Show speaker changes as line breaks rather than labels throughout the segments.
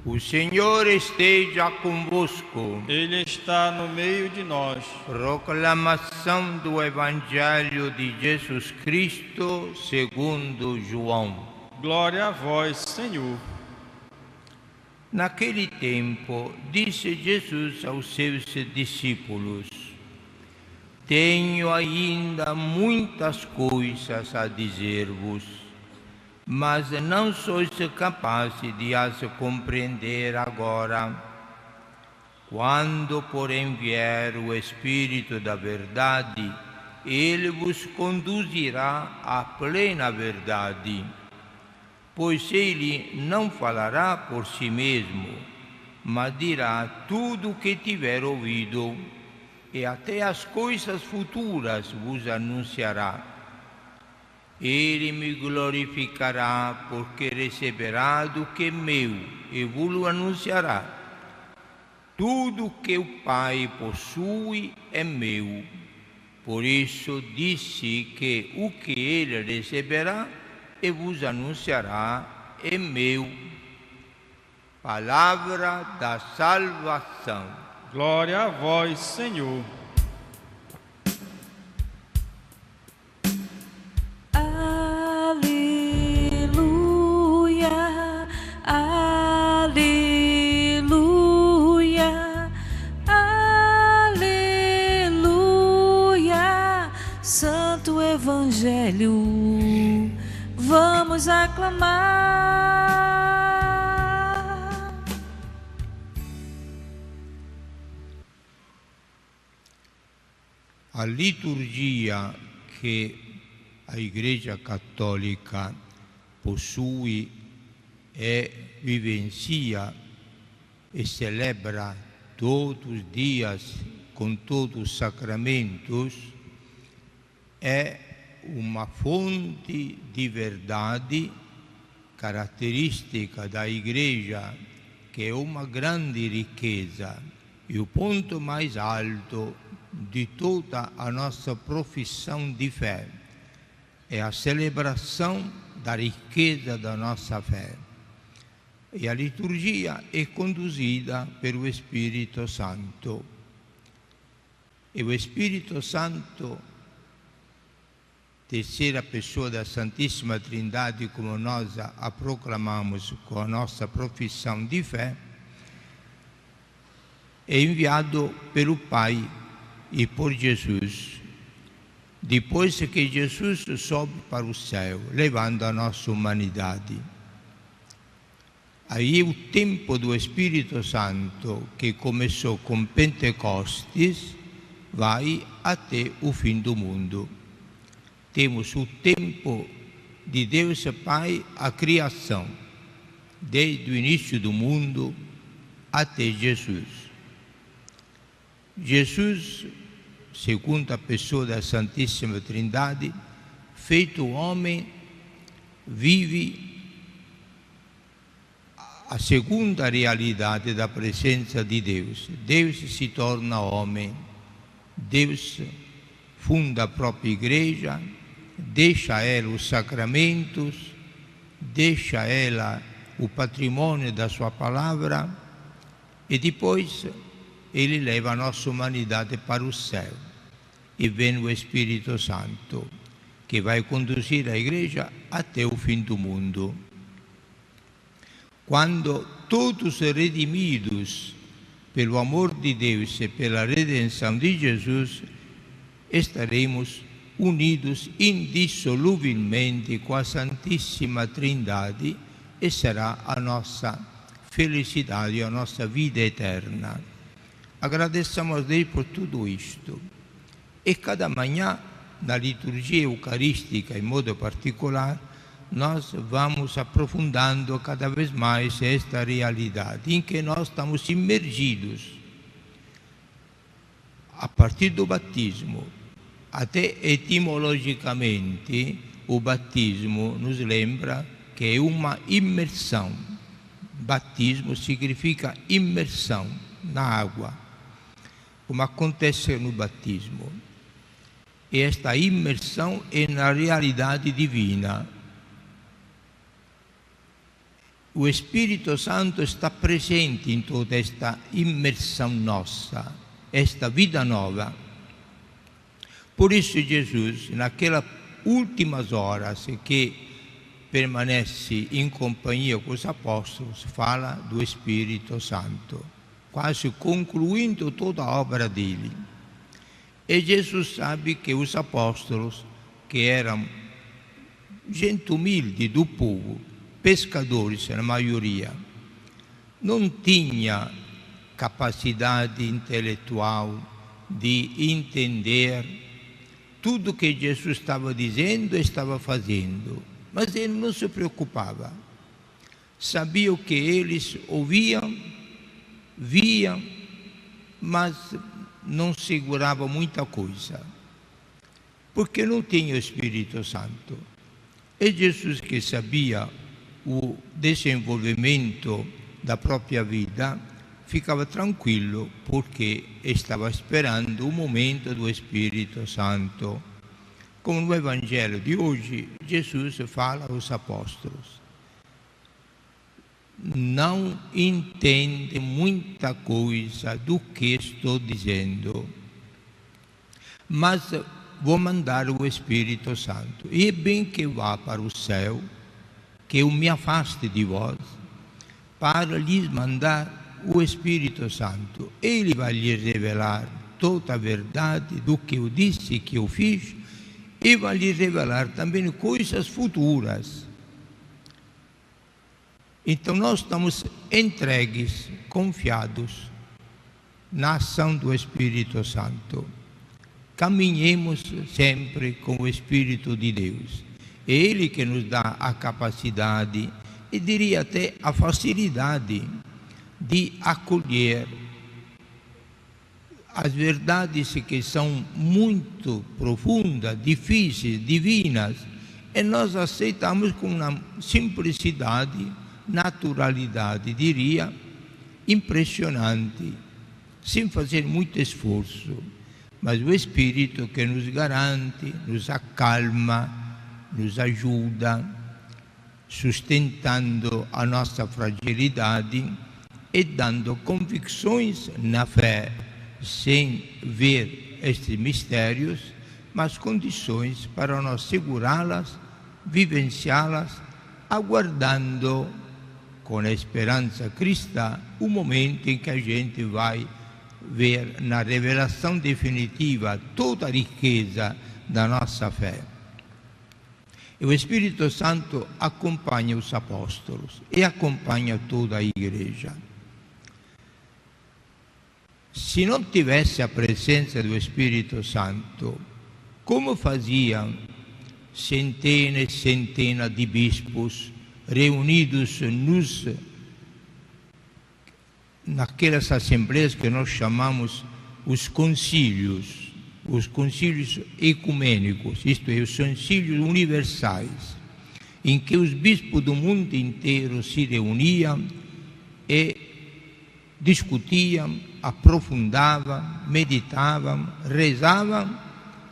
O Senhor esteja convosco.
Ele está no meio de nós.
Proclamação do Evangelho de Jesus Cristo segundo João.
Glória a vós, Senhor.
Naquele tempo, disse Jesus aos seus discípulos: Tenho ainda muitas coisas a dizer-vos, mas não sois capazes de as compreender agora. Quando, porém, vier o Espírito da verdade, ele vos conduzirá à plena verdade. Pois ele não falará por si mesmo, mas dirá tudo o que tiver ouvido, e até as coisas futuras vos anunciará. Ele me glorificará, porque receberá do que é meu, e vos anunciará. Tudo que o Pai possui é meu. Por isso disse que o que ele receberá e vos anunciará é meu. Palavra da salvação.
Glória a vós, Senhor.
Aleluia, aleluia, aleluia. Santo Evangelho, vamos aclamar.
A liturgia que a Igreja Católica possui e vivencia e celebra todos os dias com todos os sacramentos é uma fonte de verdade característica da Igreja, que é uma grande riqueza e o ponto mais alto de toda a nossa profissão de fé. É a celebração da riqueza da nossa fé. E a liturgia é conduzida pelo Espírito Santo. E o Espírito Santo, terceira pessoa da Santíssima Trindade, como nós a proclamamos com a nossa profissão de fé, é enviado pelo Pai e por Jesus, depois que Jesus sobe para o céu, levando a nossa humanidade. Aí o tempo do Espírito Santo, que começou com Pentecostes, vai até o fim do mundo. Temos o tempo de Deus Pai, a criação, desde o início do mundo até Jesus. Jesus, segunda pessoa da Santíssima Trindade, feito homem, vive a segunda realidade da presença de Deus. Deus se torna homem, Deus funda a própria igreja, deixa a ela os sacramentos, deixa a ela o patrimônio da sua palavra e depois ele leva a nossa humanidade para o céu. E vem o Espírito Santo, que vai conduzir a igreja até o fim do mundo. Quando todos redimidos pelo amor de Deus e pela redenção de Jesus, estaremos unidos indissoluvelmente com a Santíssima Trindade e será a nossa felicidade, a nossa vida eterna. Agradeçamos a Deus por tudo isto. E cada manhã, na liturgia eucarística em modo particular, nós vamos aprofundando cada vez mais esta realidade em que nós estamos imergidos. A partir do batismo, até etimologicamente, o batismo nos lembra que é uma imersão. Batismo significa imersão na água, como acontece no batismo. E esta imersão é na realidade divina. o Espírito Santo está presente em toda esta imersão nossa, esta vida nova. Por isso Jesus, naquelas últimas horas que permanece em companhia com os apóstolos, fala do Espírito Santo, quase concluindo toda a obra dele. E Jesus sabe que os apóstolos, que eram gente humilde do povo, pescadores na maioria, não tinha capacidade intelectual de entender tudo que Jesus estava dizendo e estava fazendo, mas ele não se preocupava. Sabia que eles ouviam, viam, mas não segurava muita coisa, porque não tinha o Espírito Santo. E Jesus, que sabia o desenvolvimento da própria vida, ficava tranquilo, porque estava esperando o momento do Espírito Santo. Como no Evangelho de hoje, Jesus fala aos apóstolos: não entende muita coisa do que estou dizendo, mas vou mandar o Espírito Santo. E é bem que vá para o céu, que eu me afaste de vós, para lhes mandar o Espírito Santo. Ele vai lhes revelar toda a verdade do que eu disse que eu fiz, e vai lhes revelar também coisas futuras. Então nós estamos entregues, confiados na ação do Espírito Santo. Caminhemos sempre com o Espírito de Deus. É Ele que nos dá a capacidade, e diria até a facilidade, de acolher as verdades que são muito profundas, difíceis, divinas, e nós aceitamos com uma simplicidade, naturalidade, diria, impressionante, sem fazer muito esforço. Mas o Espírito que nos garante, nos acalma, nos ajuda, sustentando a nossa fragilidade e dando convicções na fé, sem ver estes mistérios, mas condições para nós segurá-las, vivenciá-las, aguardando com a esperança cristã o momento em que a gente vai ver na revelação definitiva toda a riqueza da nossa fé. E o Espírito Santo acompanha os apóstolos e acompanha toda a igreja. Se não tivesse a presença do Espírito Santo, como faziam centenas e centenas de bispos reunidos naquelas assembleias que nós chamamos os concílios ecumênicos, isto é, os concílios universais, em que os bispos do mundo inteiro se reuniam e discutiam, aprofundavam, meditavam, rezavam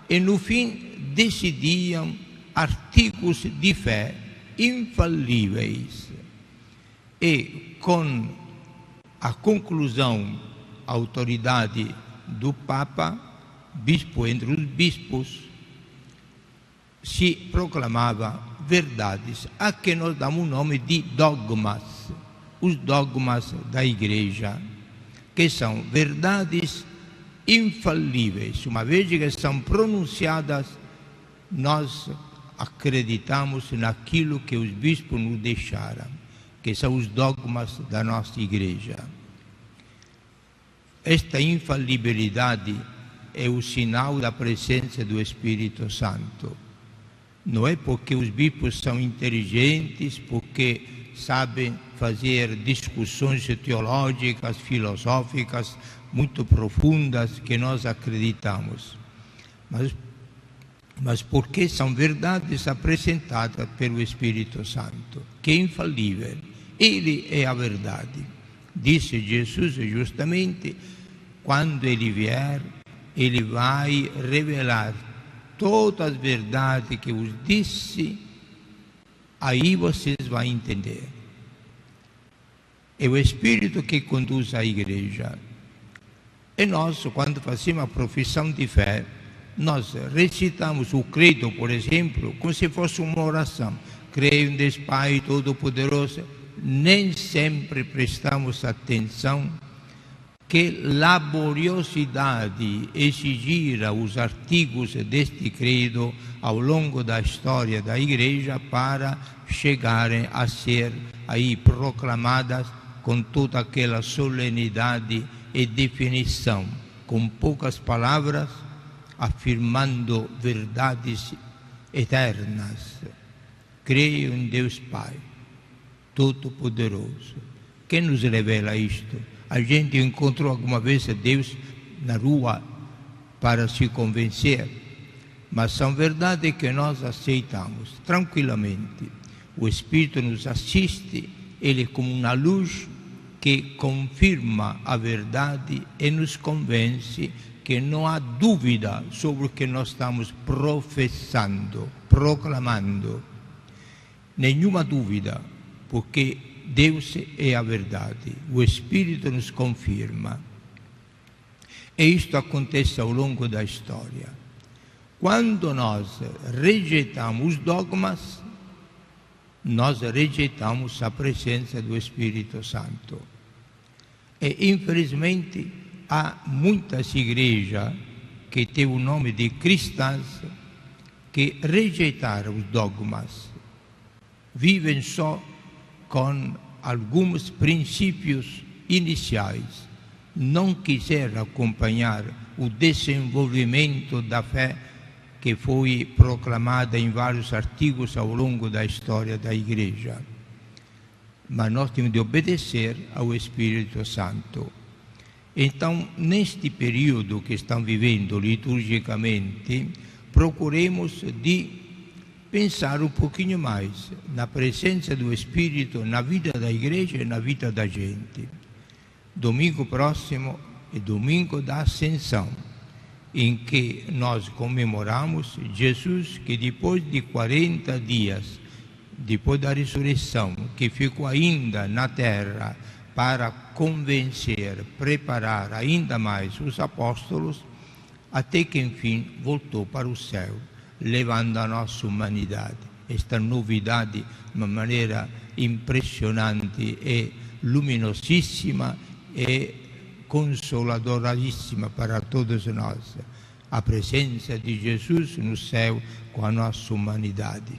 e no fim decidiam artigos de fé infalíveis. E com a conclusão, a autoridade do Papa, bispo entre os bispos, se proclamava verdades, a que nós damos o nome de dogmas, os dogmas da Igreja, que são verdades infalíveis. Uma vez que são pronunciadas, nós acreditamos naquilo que os bispos nos deixaram, que são os dogmas da nossa Igreja. Esta infalibilidade é o sinal da presença do Espírito Santo. Não é porque os bispos são inteligentes, porque sabem fazer discussões teológicas, filosóficas, muito profundas, que nós acreditamos, mas porque são verdades apresentadas pelo Espírito Santo, que é infalível. Ele é a verdade. Disse Jesus justamente: quando Ele vier, Ele vai revelar todas as verdades que vos disse, aí vocês vão entender. é o Espírito que conduz a igreja. E nós, quando fazemos a profissão de fé, nós recitamos o credo, por exemplo, como se fosse uma oração. Creio em Deus Pai Todo-Poderoso. Nem sempre prestamos atenção que laboriosidade exigirá os artigos deste credo ao longo da história da igreja para chegarem a ser aí proclamadas com toda aquela solenidade e definição, com poucas palavras, afirmando verdades eternas. Creio em Deus Pai Todo-Poderoso. Quem nos revela isto? A gente encontrou alguma vez Deus na rua para se convencer, mas são verdades que nós aceitamos tranquilamente. O Espírito nos assiste, Ele é como uma luz que confirma a verdade e nos convence que não há dúvida sobre o que nós estamos professando, proclamando. Nenhuma dúvida, porque Deus é a verdade, o Espírito nos confirma. E isto acontece ao longo da história. Quando nós rejeitamos os dogmas, nós rejeitamos a presença do Espírito Santo. E infelizmente há muitas igrejas que têm o nome de cristãs que rejeitaram os dogmas, vivem só com alguns princípios iniciais, não quiseram acompanhar o desenvolvimento da fé que foi proclamada em vários artigos ao longo da história da igreja. Mas nós temos de obedecer ao Espírito Santo. Então, neste período que estão vivendo liturgicamente, procuremos de pensar um pouquinho mais na presença do Espírito na vida da igreja e na vida da gente. Domingo próximo é domingo da Ascensão, em que nós comemoramos Jesus que depois de 40 dias, depois da ressurreição, que ficou ainda na terra para convencer, preparar ainda mais os apóstolos, até que enfim voltou para o céu, levando a nossa humanidade. Esta novidade, de uma maneira impressionante e luminosíssima e consoladoríssima para todos nós. A presença de Jesus no céu com a nossa humanidade.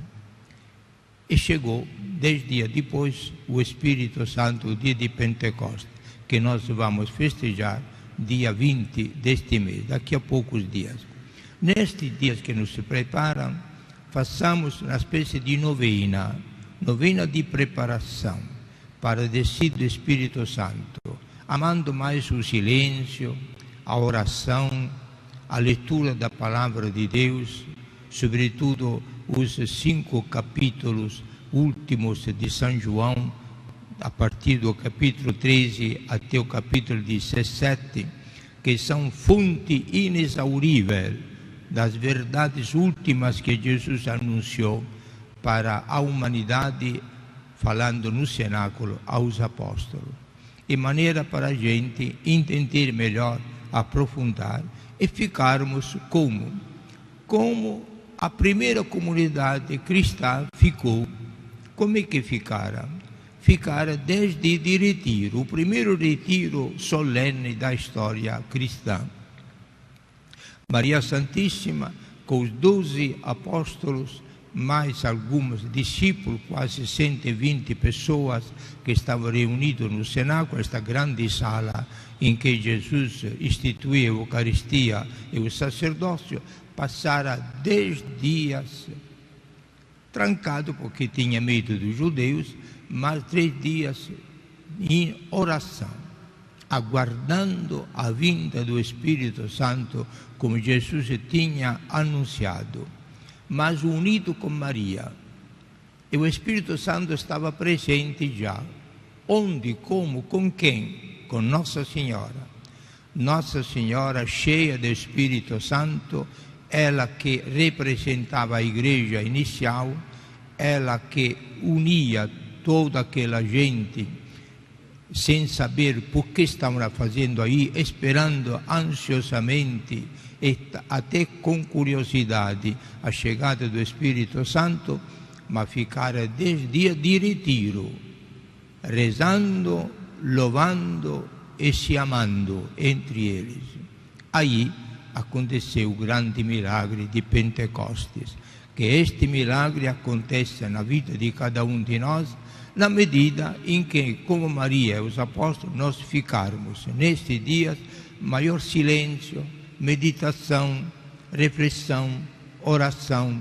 E chegou, 10 dias depois, o Espírito Santo, o dia de Pentecostes, que nós vamos festejar dia 20 deste mês, daqui a poucos dias. Nestes dias que nos preparam, façamos uma espécie de novena de preparação para a descida do Espírito Santo, amando mais o silêncio, a oração, a leitura da Palavra de Deus, sobretudo os 5 capítulos últimos de São João, a partir do capítulo 13 até o capítulo 17, que são fonte inexaurível das verdades últimas que Jesus anunciou para a humanidade, falando no cenáculo aos apóstolos. De maneira para a gente entender melhor, aprofundar e ficarmos como a primeira comunidade cristã ficou. Como é que ficara? Ficara desde de retiro, o primeiro retiro solene da história cristã. Maria Santíssima, com os 12 apóstolos, mais alguns discípulos, quase 120 pessoas que estavam reunidos no cenáculo, esta grande sala em que Jesus instituiu a Eucaristia e o sacerdócio, passara 10 dias trancado, porque tinha medo dos judeus, mas 3 dias em oração, aguardando a vinda do Espírito Santo, como Jesus tinha anunciado, mas unido com Maria. E o Espírito Santo estava presente já. Onde, como, com quem? Com Nossa Senhora. Nossa Senhora, cheia do Espírito Santo, ela que representava a igreja inicial, ela que unia toda aquela gente sem saber por que stavano fazendo aí, esperando ansiosamente e até com curiosidade a chegada do Espírito Santo, ma ficaram 10 dias de retiro, rezando, louvando e se amando entre eles. Aí aconteceu o grande milagre de Pentecostes, que este milagre acontece na vida de cada um de nós, na medida em que, como Maria e os apóstolos, nós ficarmos nestes dias maior silêncio, meditação, reflexão, oração,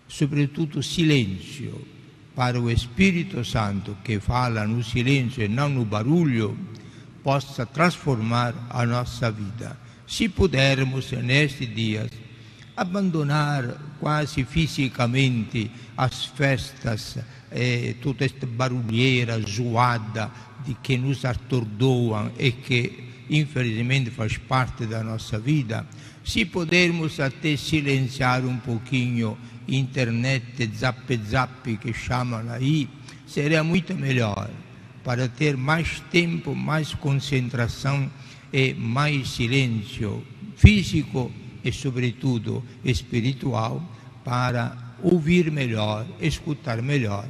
sobretudo silêncio, para o Espírito Santo, que fala no silêncio e não no barulho, possa transformar a nossa vida. Se pudermos, nestes dias, abandonar quase fisicamente as festas, toda esta barulheira zoada de que nos atordoam e que infelizmente faz parte da nossa vida, se pudermos até silenciar um pouquinho internet, zap que chamam aí, seria muito melhor, para ter mais tempo, mais concentração e mais silêncio físico e sobretudo espiritual, para ouvir melhor, escutar melhor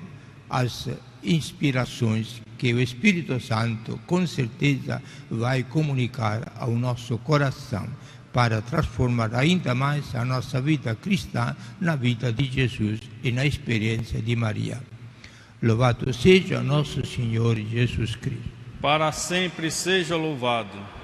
as inspirações que o Espírito Santo com certeza vai comunicar ao nosso coração, para transformar ainda mais a nossa vida cristã na vida de Jesus e na experiência de Maria. Louvado seja nosso Senhor Jesus Cristo.
Para sempre seja louvado.